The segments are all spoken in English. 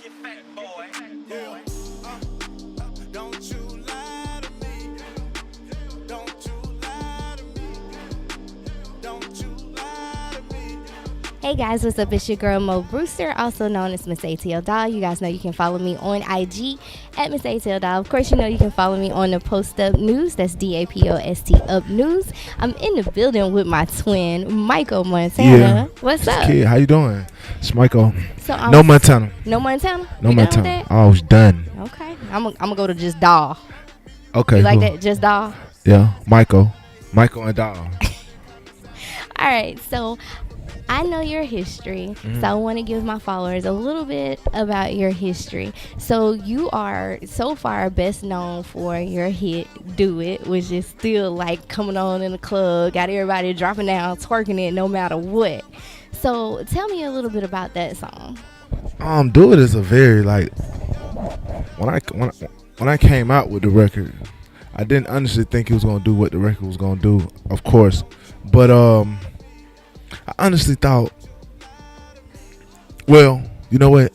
Don't you lie to me. Don't you lie to me. Don't you lie to me. Hey guys, what's up? It's your girl Mo Brewster, also known as Miss ATL Doll. You guys know you can follow me on IG at Miss ATL Doll. Of course, you know you can follow me on the Post Up News. That's DAPOST Up News. I'm in the building with my twin, Mykko Montana. Yeah. What's up? Kid, how you doing? It's Mykko. So No Montana. No Montana? No You done with Montana. that? I was done. Okay. I'm gonna go to just Doll. Okay. You like cool. that? Just Doll? Yeah, Mykko. Mykko and Doll. All right. So I know your history, so I want to give my followers a little bit about your history. So you are so far best known for your hit "Do It," which is still like coming on in the club, got everybody dropping down, twerking it no matter what. So tell me a little bit about that song. Do It is a very like when I came out with the record, I didn't honestly think it was gonna do what the record was gonna do, of course, but I honestly thought, well, you know what?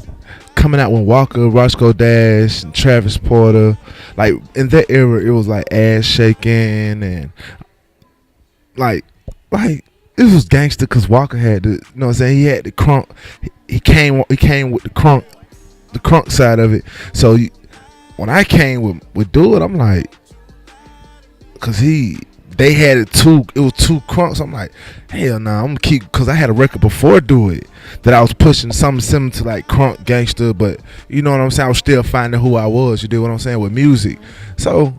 Coming out with Walker, Roscoe Dash, and Travis Porter, like in that era, it was like ass shaking and like it was gangster because Walker had the, you know what I'm saying? He had the crunk. He came with the crunk side of it. So when I came with Do It, I'm like, cause they had it was two crunks. I'm like, hell nah, I'm gonna keep, cause I had a record before Do It that I was pushing something similar to like crunk gangster, but you know what I'm saying, I was still finding who I was, you do what I'm saying, with music. So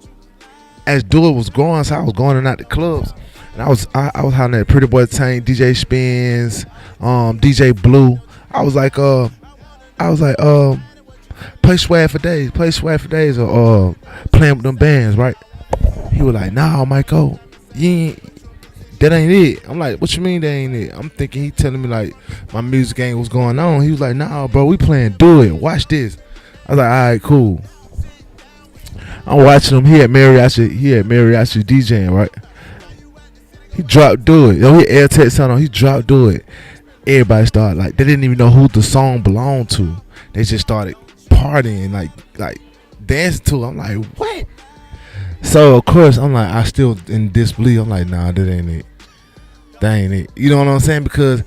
as Do It was growing, so I was going in and out the clubs, and I was hollering at Pretty Boy Tank, DJ Spins, DJ Blue. I was like play Swag for Days or playing with them bands, right? He was like, nah, Mykko, that ain't it. I'm like, what you mean that ain't it? I'm thinking he telling me like my music ain't what's going on. He was like, nah, bro, we playing Do It. Watch this. I was like, all right, cool. I'm watching him. He had Mariachi DJing, right? He dropped Do It. Yo, he air tech sound on. He dropped Do It. Everybody started like, they didn't even know who the song belonged to. They just started partying, like dancing to it. I'm like, what? So of course I'm like, I still in disbelief. I'm like, nah, that ain't it. That ain't it. You know what I'm saying? Because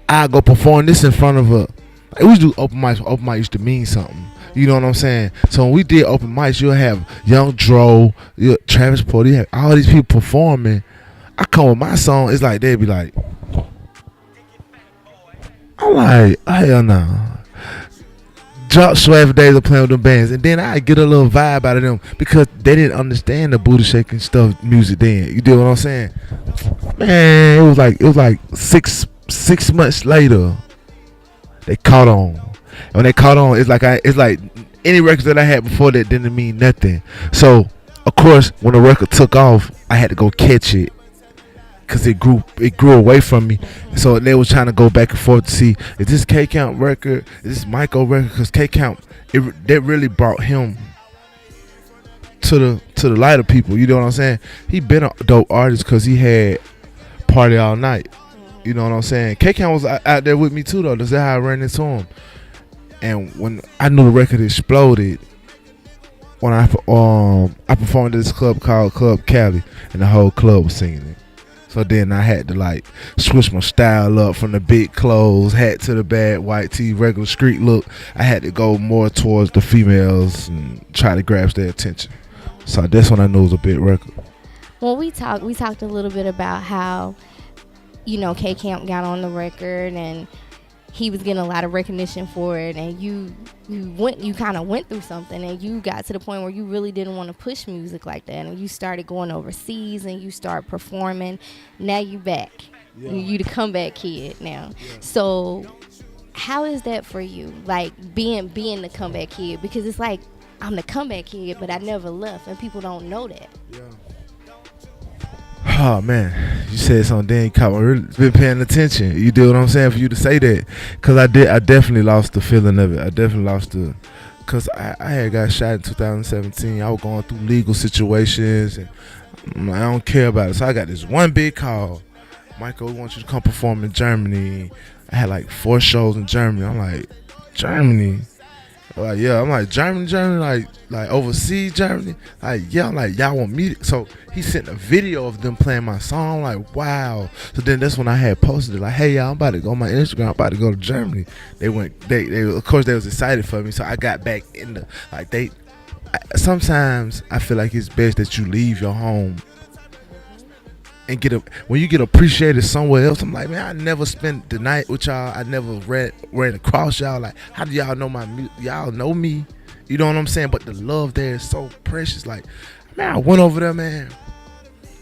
I go perform this in front of a. Like, we used to do open mics. Open mic used to mean something. You know what I'm saying? So when we did open mics, you'll have Young Dro, Travis Porter, you have all these people performing. I come with my song. It's like they'd be like, I'm like, hell no. Drop Swag for Days of playing with them bands, and then I get a little vibe out of them because they didn't understand the booty shaking stuff music then. You do what I'm saying? Man, it was like six months later they caught on. And when they caught on, it's like any records that I had before that didn't mean nothing. So of course when the record took off, I had to go catch it. Cause it grew away from me, so they was trying to go back and forth to see, is this K Count record, is this Mykko record? Cause K Count, that really brought him to the light of people. You know what I'm saying? He been a dope artist cause he had Party All Night. You know what I'm saying? K Count was out there with me too though. That's how I ran into him. And when I knew the record exploded, when I performed at this club called Club Cali, and the whole club was singing it. So then I had to like switch my style up from the big clothes, hat to the bad white tee, regular street look. I had to go more towards the females and try to grasp their attention. So that's when I knew it was a big record. When we talked a little bit about how, you know, K Camp got on the record and he was getting a lot of recognition for it, and you kind of went through something, and you got to the point where you really didn't want to push music like that, and you started going overseas and you start performing. Now you back. Yeah. You the comeback kid now. Yeah. So how is that for you, like being the comeback kid? Because it's like, I'm the comeback kid, but I never left, and people don't know that. Yeah. Oh man, you said something. Then you caught me really been paying attention. You do what I'm saying for you to say that, cause I definitely lost the feeling of it. I definitely lost cause I had got shot in 2017. I was going through legal situations, and I don't care about it. So I got this one big call. Mykko, we want you to come perform in Germany. I had like 4 shows in Germany. I'm like, Germany? Like, yeah, I'm like, Germany, like overseas Germany. Like, yeah, I'm like, y'all want me so he sent a video of them playing my song. I'm like, wow. So then that's when I had posted it, like, hey y'all, I'm about to go on my Instagram, I'm about to go to Germany. They of course they was excited for me, so I got back in the like sometimes I feel like it's best that you leave your home and when you get appreciated somewhere else. I'm like, man, I never spent the night with y'all. I never ran across y'all. Like, how do y'all know my music? Y'all know me. You know what I'm saying? But the love there is so precious. Like, man, I went over there, man.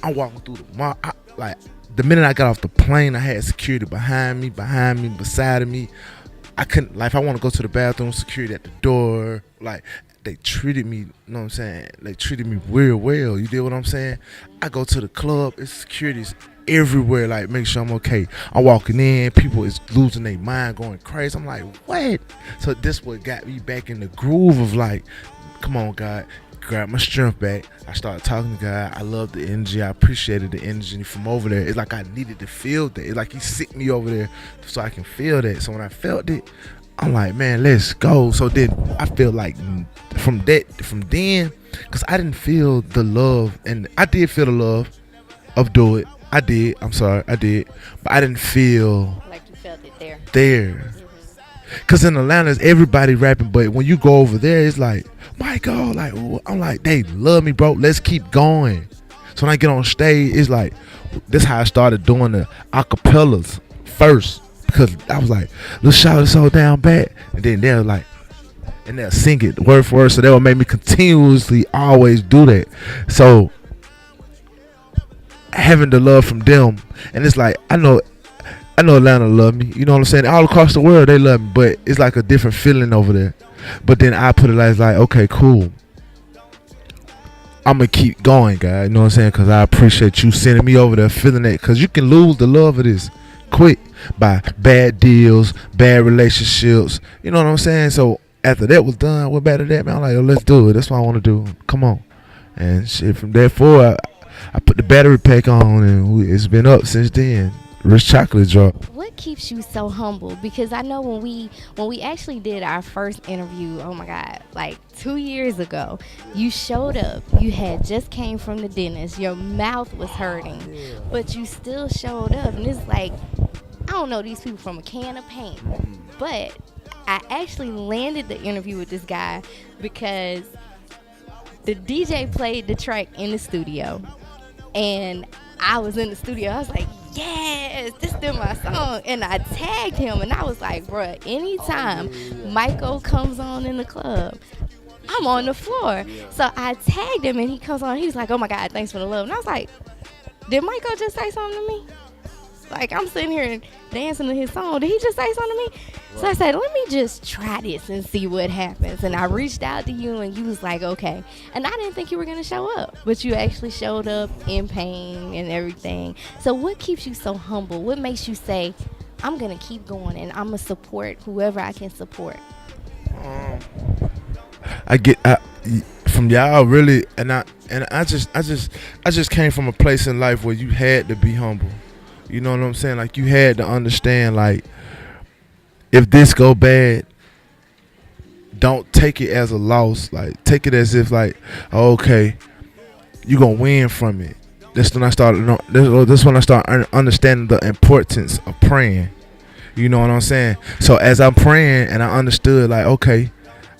I'm walking through the mall. Like, the minute I got off the plane, I had security behind me, beside of me. I couldn't, like, if I want to go to the bathroom, security at the door. Like, they treated me, you know what I'm saying? They treated me real well. You get what I'm saying? I go to the club, it's securities everywhere, like, make sure I'm okay. I'm walking in, people is losing their mind, going crazy. I'm like, what? So this what got me back in the groove of like, come on, God. Grab my strength back. I started talking to God. I love the energy. I appreciated the energy from over there. It's like I needed to feel that. It's like he sent me over there so I can feel that. So when I felt it, I'm like, man, let's go. So then I feel like from then, because I didn't feel the love, and I did feel the love of Do It. I did. I'm sorry, I did. But I didn't feel Like you felt it there. Because in Atlanta, it's everybody rapping, but when you go over there, it's like, Mykko, like, I'm like, they love me, bro. Let's keep going. So when I get on stage, it's like, this how I started doing the acapellas first. Because I was like, let's shout it so down bad. And then they're like, and they'll sing it word for word. So they will make me continuously always do that. So having the love from them, and it's like, I know Atlanta love me. You know what I'm saying? All across the world, they love me. But it's like a different feeling over there. But then I put it like, okay, cool. I'm going to keep going, guys. You know what I'm saying? Because I appreciate you sending me over there, feeling that. Because you can lose the love of this quick by bad deals, bad relationships. You know what I'm saying? So after that was done, we're back to that, man. I'm like, yo, let's do it. That's what I want to do. Come on. And shit, from there forward, I put the battery pack on, and it's been up since then. Rich chocolate drop. What keeps you so humble? Because I know when we actually did our first interview, oh my God, like 2 years ago, you showed up. You had just came from the dentist. Your mouth was hurting, but you still showed up. And it's like, I don't know these people from a can of paint, but I actually landed the interview with this guy because the DJ played the track in the studio, and I was in the studio. I was like, yes, this is my song. And I tagged him, and I was like, bruh, anytime Mykko comes on in the club, I'm on the floor. So I tagged him, and he comes on. He was like, oh, my God, thanks for the love. And I was like, did Mykko just say something to me? Like, I'm sitting here dancing to his song. Did he just say something to me? Right. So I said, let me just try this and see what happens. And I reached out to you, and you was like, okay. And I didn't think you were going to show up. But you actually showed up in pain and everything. So what keeps you so humble? What makes you say, I'm going to keep going, and I'm going to support whoever I can support? From y'all really, and I just came from a place in life where you had to be humble. You know what I'm saying? Like, you had to understand, like, if this go bad, don't take it as a loss. Like, take it as if, like, oh, okay, you gonna win from it. That's when I started. This when I started understanding the importance of praying. You know what I'm saying? So as I'm praying, and I understood, like, okay,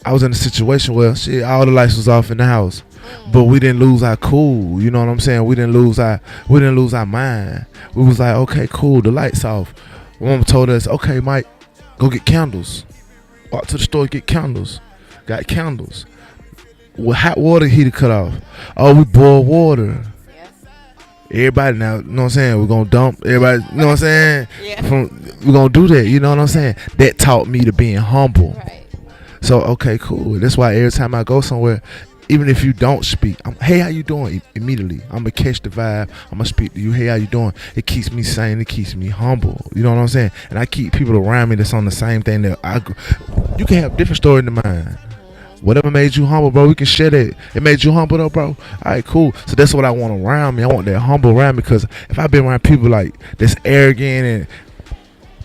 I was in a situation where shit, all the lights was off in the house, but we didn't lose our cool. You know what I'm saying? We didn't lose our mind. We was like, okay, cool, the lights off. Mama told us, okay, Mike, go get candles. Walk to the store, get candles. Got candles. With hot water heater cut off. Oh, we boil water. Everybody now, you know what I'm saying? We're gonna dump everybody, you know what I'm saying? We're gonna do that, you know what I'm saying? That taught me to being humble. Right. So, okay, cool. That's why every time I go somewhere, even if you don't speak, hey, how you doing? Immediately, I'm gonna catch the vibe. I'm gonna speak to you. Hey, how you doing? It keeps me sane. It keeps me humble. You know what I'm saying? And I keep people around me that's on the same thing that you can have different story in mind. Whatever made you humble, bro, we can share that. It made you humble, though, bro. All right, cool. So that's what I want around me. I want that humble around me, because if I've been around people like that's arrogant and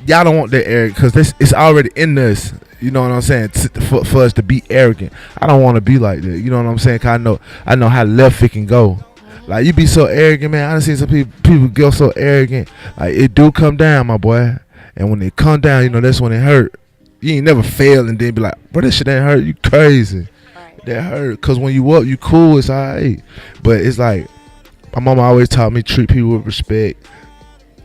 y'all don't want that arrogant because it's already in us. You know what I'm saying? For us to be arrogant, I don't want to be like that. You know what I'm saying? 'Cause I know how left it can go. Like you be so arrogant, man. I done seen some people go so arrogant. Like it do come down, my boy. And when it come down, you know that's when it hurt. You ain't never fail and then be like, bro, this shit ain't hurt. You crazy? Right. That hurt. Cause when you up, you cool. It's alright. But it's like my mama always taught me treat people with respect.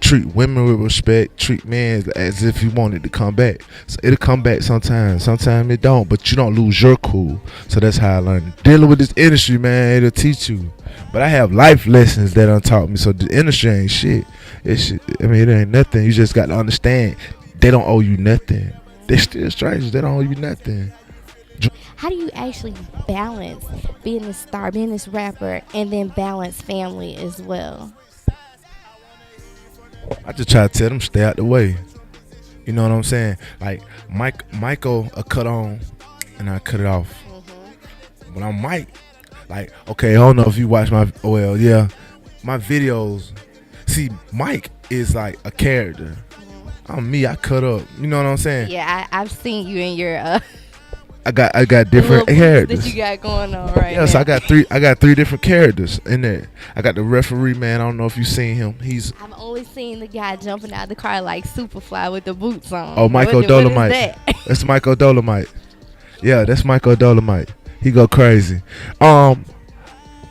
Treat women with respect. Treat men as if you want it to come back. So it'll come back sometimes. Sometimes it don't. But you don't lose your cool. So that's how I learned. Dealing with this industry, man, it'll teach you. But I have life lessons that done taught me. So the industry ain't shit. I mean, it ain't nothing. You just got to understand. They don't owe you nothing. They still strangers. They don't owe you nothing. How do you actually balance being a star, being this rapper, and then balance family as well? I just try to tell them stay out the way. You know what I'm saying? Like Mykko cut on and I cut it off. When I'm Mike, like, okay, I don't know if you watch my videos. See, Mike is like a character. I'm me, I cut up. You know what I'm saying? Yeah, I've seen you in your I got different characters that you got going on right now. Yes, I got three different characters in there. I got the referee, man. I don't know if you seen him. I've only seen the guy jumping out of the car like Superfly with the boots on. Oh, Mykko Dolomite. That? That's Mykko Dolomite. Yeah, that's Mykko Dolomite. He go crazy. I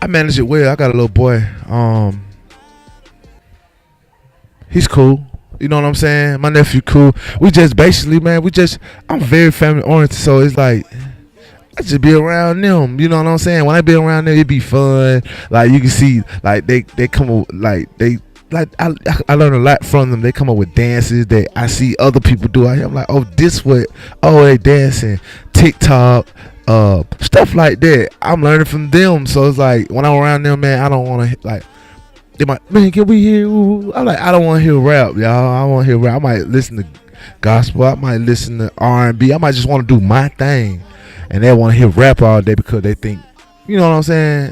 manage it well. I got a little boy. He's cool. You know what I'm saying? My nephew cool. We just basically, man, I'm very family oriented, so it's like I just be around them. You know what I'm saying? When I be around them, it be fun. Like you can see, like they come up, like I learn a lot from them. They come up with dances that I see other people do. I'm like, oh, they dancing, TikTok, stuff like that. I'm learning from them. So it's like when I'm around them, man, I don't want to like. They might, man, can we hear? I'm like, I don't want to hear rap, y'all. I want to hear rap. I might listen to gospel. I might listen to R&B. I might just want to do my thing, and they want to hear rap all day because they think, you know what I'm saying?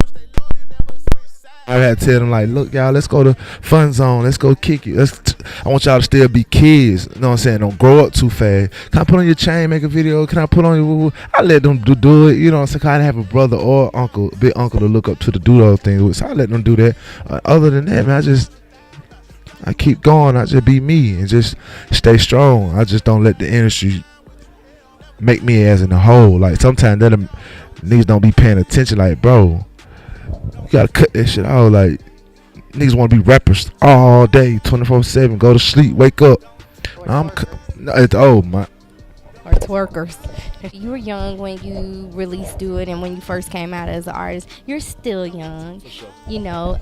I had to tell them like, look, y'all, let's go to Fun Zone. Let's go kick it. I want y'all to still be kids. You know what I'm saying? Don't grow up too fast. Can I put on your chain, make a video? Can I put on your? I let them do it. You know what I'm saying? 'Cause I didn't have a brother or uncle, big uncle to look up to do those things with. So I let them do that. Other than that, man, I keep going. I just be me and just stay strong. I just don't let the industry make me as in a whole. Like sometimes that niggas don't be paying attention. Like, bro, you gotta cut that shit out. Like niggas want to be rappers all day, 24/7. Go to sleep, wake up. Or twerkers. You were young when you released Do It and when you first came out as an artist. You're still young. Sure. You know,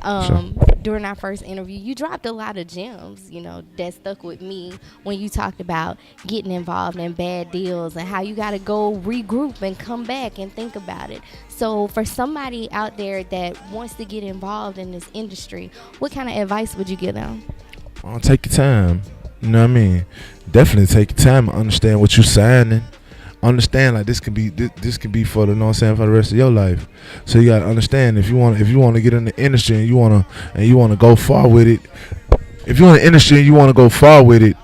during our first interview, you dropped a lot of gems, you know, that stuck with me when you talked about getting involved in bad deals and how you got to go regroup and come back and think about it. So for somebody out there that wants to get involved in this industry, what kind of advice would you give them? Take your time. You know what I mean? Definitely take your time and understand what you're signing. Understand like this can be for the, you know what I'm saying, for the rest of your life. So you gotta understand if you want to get in the industry and you wanna go far with it. If you're in the industry and you wanna go far with it,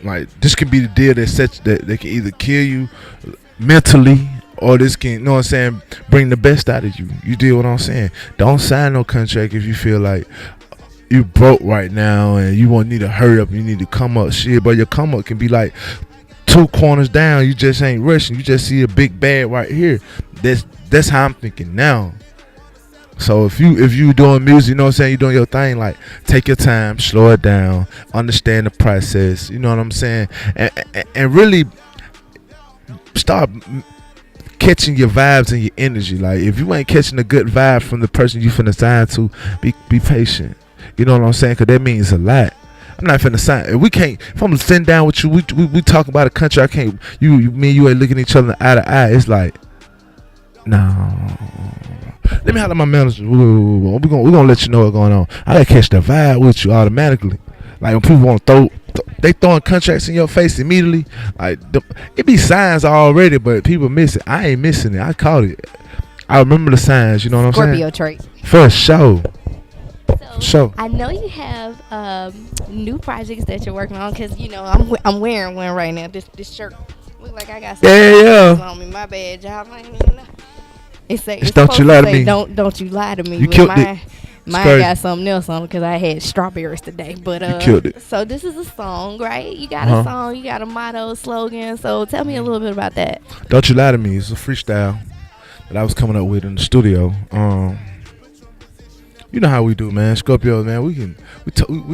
like this can be the deal that they can either kill you mentally or this can, you know what I'm saying, bring the best out of you. You deal what I'm saying? Don't sign no contract if you feel like you broke right now and you need to hurry up and you need to come up. Shit, but your come up can be like 2 corners down. You just ain't rushing. You just see a big bag right here. That's how I'm thinking now. So if you doing music, you know what I'm saying, you doing your thing, like take your time, slow it down, understand the process, you know what I'm saying, and really start catching your vibes and your energy. Like if you ain't catching a good vibe from the person you finna sign to, be patient. You know what I'm saying? Because that means a lot. I'm not finna sign. If I'm sitting down with you, we talk about a country. I can't. Me and you ain't looking at each other eye to eye. It's like, no. Let me holler at my manager. We're gonna let you know what's going on. I gotta catch the vibe with you automatically. Like when people want to they throwing contracts in your face immediately. Like it be signs already, but people miss it. I ain't missing it. I caught it. I remember the signs. You know what I'm saying? Scorpio trait. For sure. So Sure. I know you have new projects that you're working on because you know I'm wearing one right now. This shirt look like I got some Yeah, yeah, strawberries yeah. on me. My bad, y'all. I ain't even know. It's It's don't you supposed to lie to say me. don't you lie to me, You but killed it. It's mine crazy. got something else on because I had strawberries today. But You killed it. so this is a song, right? You got Uh-huh. a song, you got a motto, slogan. So tell me a little bit about that. Don't you lie to me. It's a freestyle that I was coming up with in the studio. You know how we do, man. Scorpio, man. We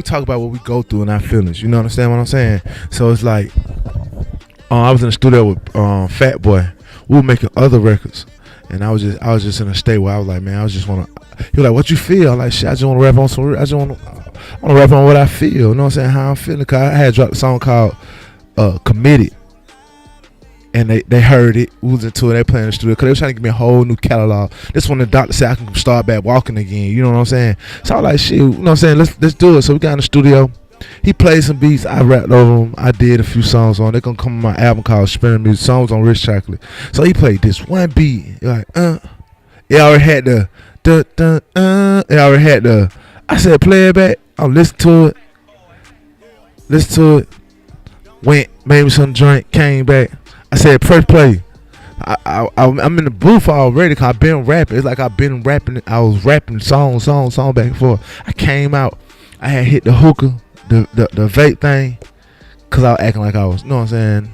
talk about what we go through and our feelings. You know what I'm saying? So it's like, I was in the studio with Fat Boy. We were making other records, and I was just in a state where I was like, man, I was just wanna. He was like, what you feel? I'm like, shit, I just wanna rap on some. I just wanna rap on what I feel. You know what I'm saying? How I'm feeling. Cause I had dropped a song called "Committed." And they heard it, we was into it, they playing in the studio, because they was trying to give me a whole new catalog. This one the doctor said I can start back walking again, you know what I'm saying? So I was like, shit, you know what I'm saying, let's do it. So we got in the studio, he played some beats, I rapped over them, I did a few songs on, they're gonna come on my album called Spinning Music, songs on Rich Chocolate. So he played this one beat, like, it already had the, it already had the, I said, play it back, I'll listen to it, went, made me some drink, came back. I said, press play. I'm in the booth already because I've been rapping. It's like I've been rapping. I was rapping song back and forth. I came out. I had hit the hookah, the vape thing, because I was acting like I was, you know what I'm saying?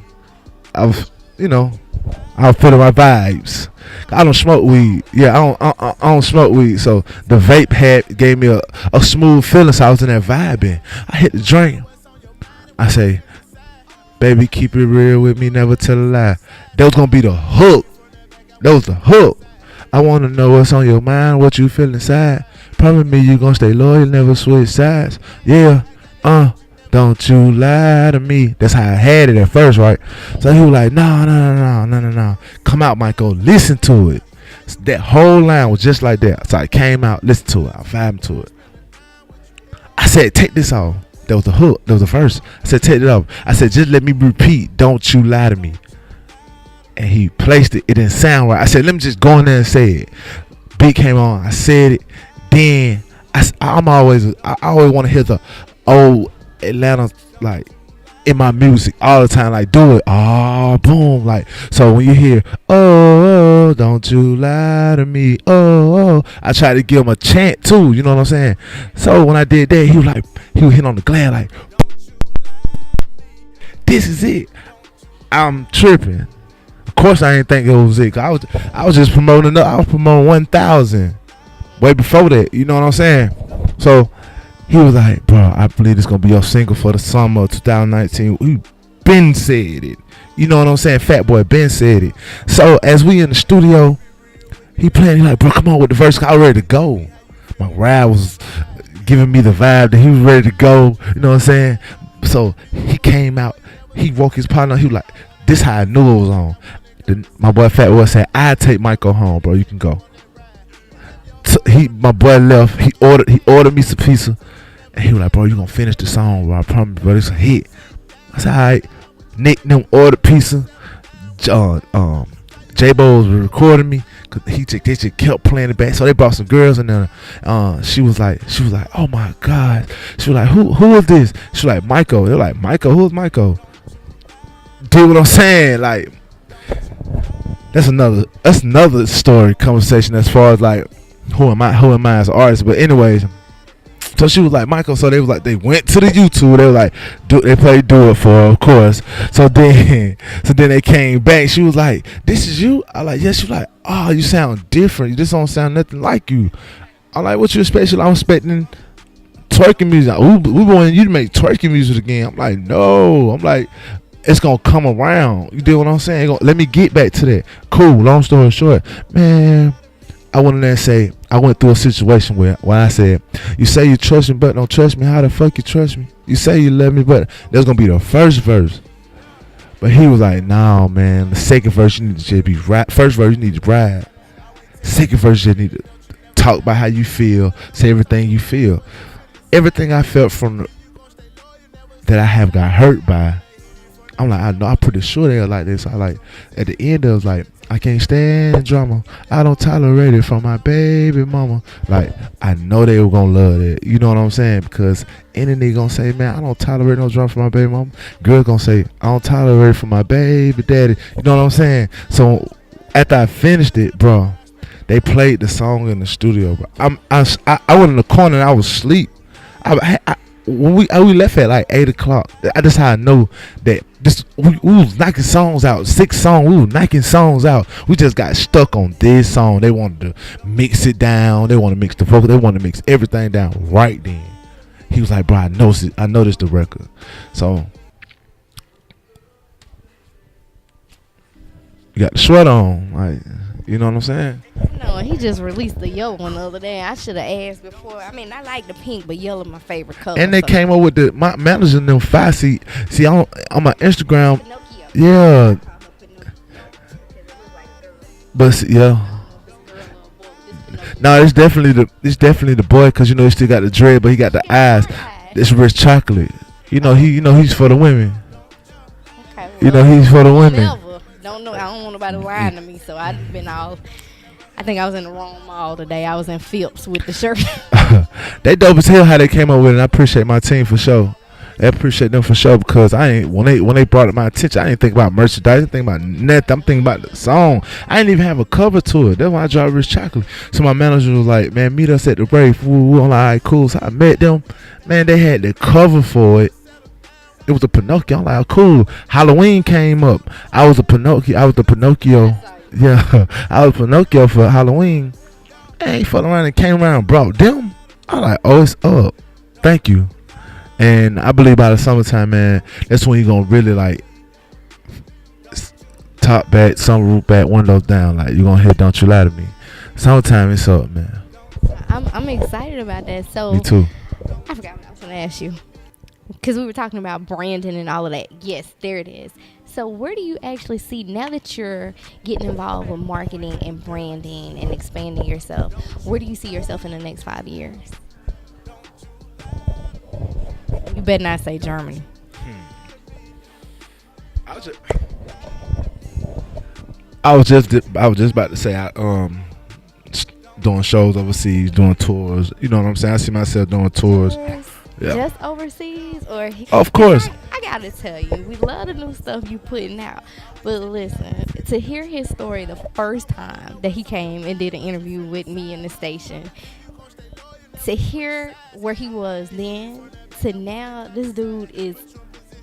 I was, I was feeling my vibes. I don't smoke weed. Yeah, I don't smoke weed. So the vape gave me a smooth feeling. So I was in that vibing. I hit the drink. I say, baby, keep it real with me, never tell a lie. That was gonna be the hook. That was the hook. I wanna know what's on your mind, what you feel inside. Promise me you gonna stay loyal, never switch sides. Yeah, don't you lie to me. That's how I had it at first, right? So he was like, no. Come out, Mykko, listen to it. That whole line was just like that. So I came out, listen to it, I vibed to it. I said, take this off. That was the hook. That was the verse. I said, take it off. I said, just let me repeat. Don't you lie to me. And he placed it. It didn't sound right. I said, let me just go in there and say it. Beat came on. I said it. Then I always want to hear the old Atlanta, like, in my music all the time. Like, do it. Oh, boom. Like, so when you hear, oh, don't you lie to me. Oh, I tried to give him a chant too. You know what I'm saying? So when I did that, he was hitting on the glare like, this is it. I'm tripping. Of course I didn't think it was it. 'Cause I was just promoting. I was promoting 1,000 way before that. You know what I'm saying? So he was like, bro, I believe it's gonna be your single for the summer of 2019. We been said it. You know what I'm saying? Fat Boy Ben said it. So as we in the studio, he playing. He like, bro, come on with the verse. I was ready to go. My ride was giving me the vibe that he was ready to go. You know what I'm saying? So he came out. He woke his partner. He was like, this how I knew it was on. My boy Fat Boy said, I take Mykko home, bro. You can go. So my boy left. He ordered me some pizza, and he was like, bro, you gonna finish the song, bro? I promise, bro. It's a hit. I said, all right. Nick them ordered pizza. J-Bo was recording me. Cause they just kept playing it back. So they brought some girls, and then she was like, oh my God. She was like, who is this? She was like, Mykko. They're like, Mykko, who's Mykko? Do what I'm saying? Like, that's another story conversation as far as like who am I as an artist. But anyways, so she was like, Mykko. So they was like, they went to the YouTube. They were like, they played Do It For, of course. So then they came back. She was like, this is you? I like, yes. She was like, oh, you sound different. This don't sound nothing like you. I'm like, what you expect? I'm expecting twerking music. We want you to make twerking music again. I'm like, no. I'm like, it's gonna come around. You do what I'm saying? Let me get back to that. Cool. Long story short, man, I went in there and say, I went through a situation where I said, you say you trust me, but don't trust me. How the fuck you trust me? You say you love me, but that's gonna be the first verse. But he was like, no, man. The second verse you need to just be right. First verse you need to ride. Second verse you need to talk about how you feel. Say everything you feel. Everything I felt from that I have got hurt by. I'm like, I know, I'm pretty sure they are like this. I like, at the end, it was like, I can't stand drama. I don't tolerate it from my baby mama. Like, I know they were gonna love it. You know what I'm saying? Because any nigga gonna say, man, I don't tolerate no drama from my baby mama. Girl gonna say, I don't tolerate it from my baby daddy. You know what I'm saying? So after I finished it, bro, they played the song in the studio. Bro. I went in the corner and I was asleep. When we left at like 8 o'clock, that's how I know that we was knocking songs out. 6 songs, we was knocking songs out. We just got stuck on this song. They wanted to mix it down. They want to mix the vocal. They want to mix everything down right then. He was like, bro, I noticed the record. So you got the sweater on, like, you know what I'm saying? No, he just released the yellow one the other day. I should have asked before. I mean, I like the pink, but yellow my favorite color. And they came up with my manager and them 5 seat. See, on my Instagram, Pinocchio. yeah. But yeah, no, it's definitely the boy, because you know he still got the dread, but he got the eyes. It's rich chocolate. You know he's for the women. Okay, You know he's for the women. Never. Don't know. I don't want nobody lying to me, so I've been off. I think I was in the wrong mall today. I was in Phillips with the shirt. They dope as hell how they came up with it. And I appreciate my team for sure. I appreciate them for sure, because I ain't when they brought it my attention, I didn't think about merchandise. I didn't think about nothing. I'm thinking about the song. I didn't even have a cover to it. That's why I dropped Rich Chocolate. So my manager was like, man, meet us at the break. I'm like, all right, cool. So I met them. Man, they had the cover for it. It was a Pinocchio. I'm like, oh, cool. Halloween came up. I was the Pinocchio. Yeah, I was Pinocchio for Halloween. And he fucked around and came around and brought them. I'm like, oh, it's up. Thank you. And I believe by the summertime, man, that's when you're going to really, like, top back, sunroof back, windows down. Like, you're going to hear Don't You Lie to Me. Summertime, it's up, man. I'm excited about that. So Me too. I forgot what I was going to ask you. Because we were talking about branding and all of that. Yes, there it is. So where do you actually see, now that you're getting involved with marketing and branding and expanding yourself, where do you see yourself in the next 5 years? You better not say Germany. I was just about to say doing shows overseas, doing tours. You know what I'm saying? I see myself doing tours. Yeah. Just overseas, or of course. I gotta tell you, we love the new stuff you putting out. But listen, to hear his story the first time that he came and did an interview with me in the station, to hear where he was then to now, this dude is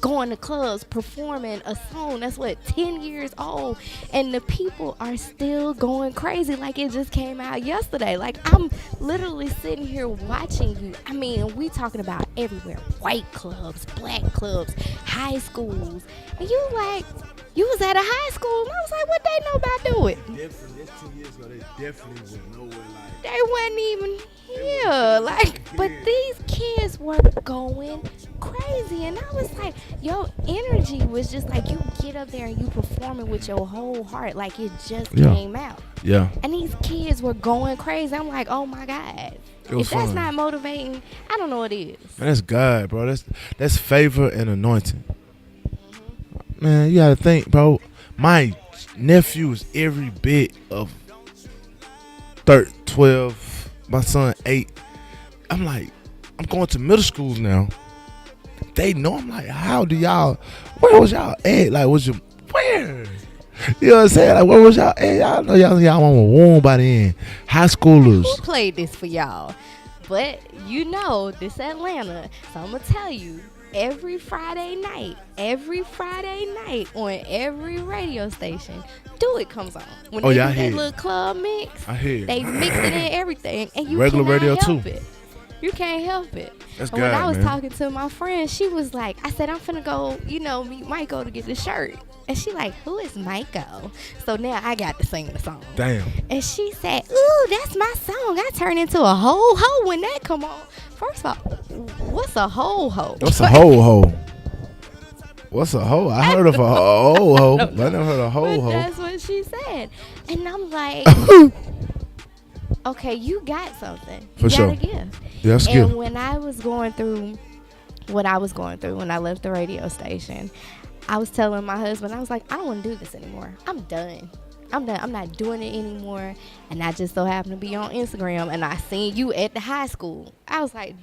going to clubs, performing a song that's 10 years old, and the people are still going crazy like it just came out yesterday. Like, I'm literally sitting here watching you. I mean, we talking about everywhere, white clubs, black clubs, high schools, and you was at a high school, and I was like, what they know about doing? Definitely, 2 years ago, they definitely was nowhere like. They wasn't even here, but these kids were going crazy, and I was like, your energy was just like, you get up there and you perform it with your whole heart, like it just came out. Yeah. And these kids were going crazy. I'm like, oh my God. If that's not motivating, I don't know what is. Man, that's God, bro. That's favor and anointing. Man, you gotta think, bro. My nephew is every bit of 12. My son 8. I'm like, I'm going to middle schools now. They know. I'm like, how do y'all? Where was y'all at? Like, where? You know what I'm saying? Like, where was y'all at? Y'all know y'all mama warm by the end. High schoolers. Who played this for y'all? But you know, this Atlanta. So I'm gonna tell you. Every Friday night on every radio station, Do It comes on. When they do that little club mix, I hear you. They mix it in everything, and you regular radio help too. It. You can't help it. That's and God, when I was man. talking to my friend, she was like, I said, I'm finna go, meet Mykko to get the shirt. And she like, who is Mykko? So now I got to sing the song. Damn. And she said, ooh, that's my song. I turned into a whole hoe when that come on. First of all, what's a whole hoe? What's a whole hoe? What's a hoe? I heard of a whole hoe, but I never heard of a whole hoe. That's what she said. And I'm like, okay, you got something. You got a gift. Yeah, that's good. And when I was going through what I was going through when I left the radio station, I was telling my husband, I was like, I don't want to do this anymore. I'm done. I'm done. I'm not doing it anymore. And I just so happened to be on Instagram, and I seen you at the high school. I was like,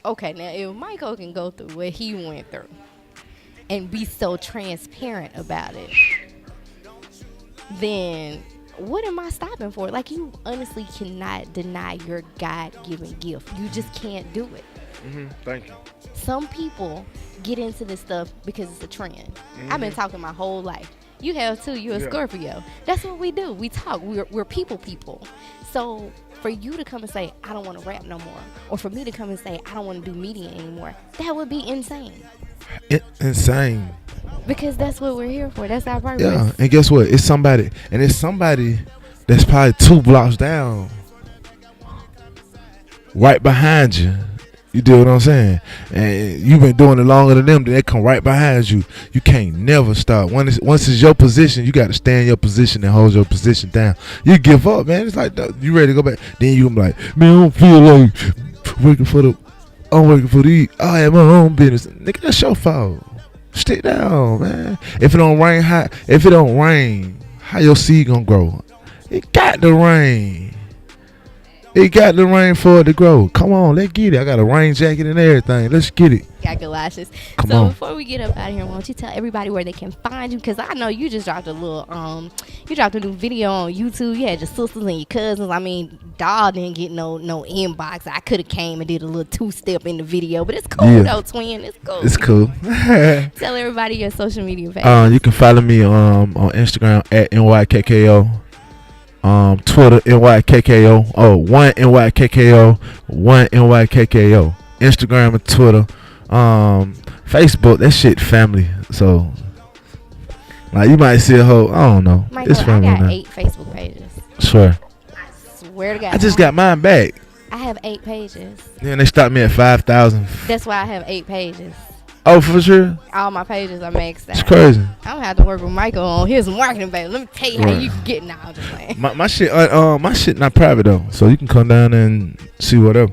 okay, now if Mykko can go through what he went through and be so transparent about it, then what am I stopping for? Like, you honestly cannot deny your God-given gift. You just can't do it. Thank you. Some people get into this stuff because it's a trend. I've been talking my whole life. You have too. You're a Scorpio. That's what we do. We talk. We're people. So for you to come and say, I don't want to rap no more, or for me to come and say, I don't want to do media anymore, that would be insane. Insane. Because that's what we're here for. That's our purpose. Yeah, and guess what? It's somebody that's probably 2 blocks down, right behind you. You do what I'm saying? And you've been doing it longer than them. Then they come right behind you. You can't never stop. Once it's your position, you got to stay in your position and hold your position down. You give up, man. It's like you ready to go back. Then you be like, man, I don't feel like I'm working for the. I have my own business. Nigga, that's your fault. Stick down, man. If it don't rain, how your seed gonna grow? It got to rain. It got to rain for it to grow. Come on, let's get it. I got a rain jacket and everything. Let's get it. Got galoshes. Come so on. Before we get up out of here, why don't you tell everybody where they can find you? Because I know you just dropped a little, you dropped a new video on YouTube. You had your sisters and your cousins. I mean, dog didn't get no inbox. I could have came and did a little 2-step in the video, but it's cool though, twin. It's cool. It's cool. Tell everybody your social media page. You can follow me on Instagram at NYKKO. Twitter NYKKO. Oh, 1 NYKKO, 1 NYKKO. Instagram and Twitter. Facebook, that shit family. So like you might see a whole, I don't know. Mykko, It's family I got now. 8 Facebook pages. Swear. I swear to God. I just got mine back. I have 8 pages. Then they stopped me at 5,000. That's why I have 8 pages. Oh, for sure. All my pages are maxed out. It's crazy. I'm gonna have to work with Mykko on his marketing, baby. Let me tell you how you can get now. Just like. My shit not private though, so you can come down and see whatever.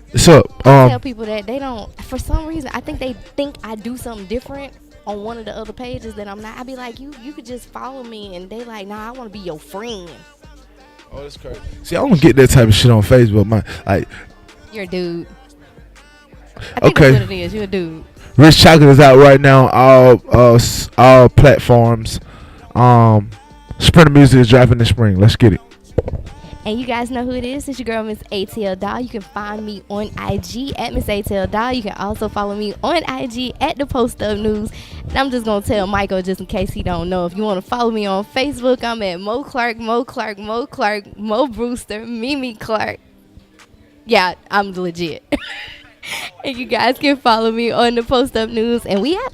What's up? I tell people that they don't. For some reason, I think they think I do something different on one of the other pages that I'm not. I be like, you could just follow me, and they like, nah, I want to be your friend. Oh, that's crazy. See, I don't get that type of shit on Facebook. You're a dude. I think Okay. that's what it is. You're a dude. Rich Chocolate is out right now on all platforms. Sprinter Music is dropping this spring. Let's get it. And you guys know who it is. It's your girl, Miss ATL Doll. You can find me on IG at Miss ATL Doll. You can also follow me on IG at The Post Up News. And I'm just going to tell Mykko, just in case he don't know, if you want to follow me on Facebook, I'm at Mo Clark, Mo Brewster, Mimi Clark. Yeah, I'm legit. And you guys can follow me on The Post Up News. And we out.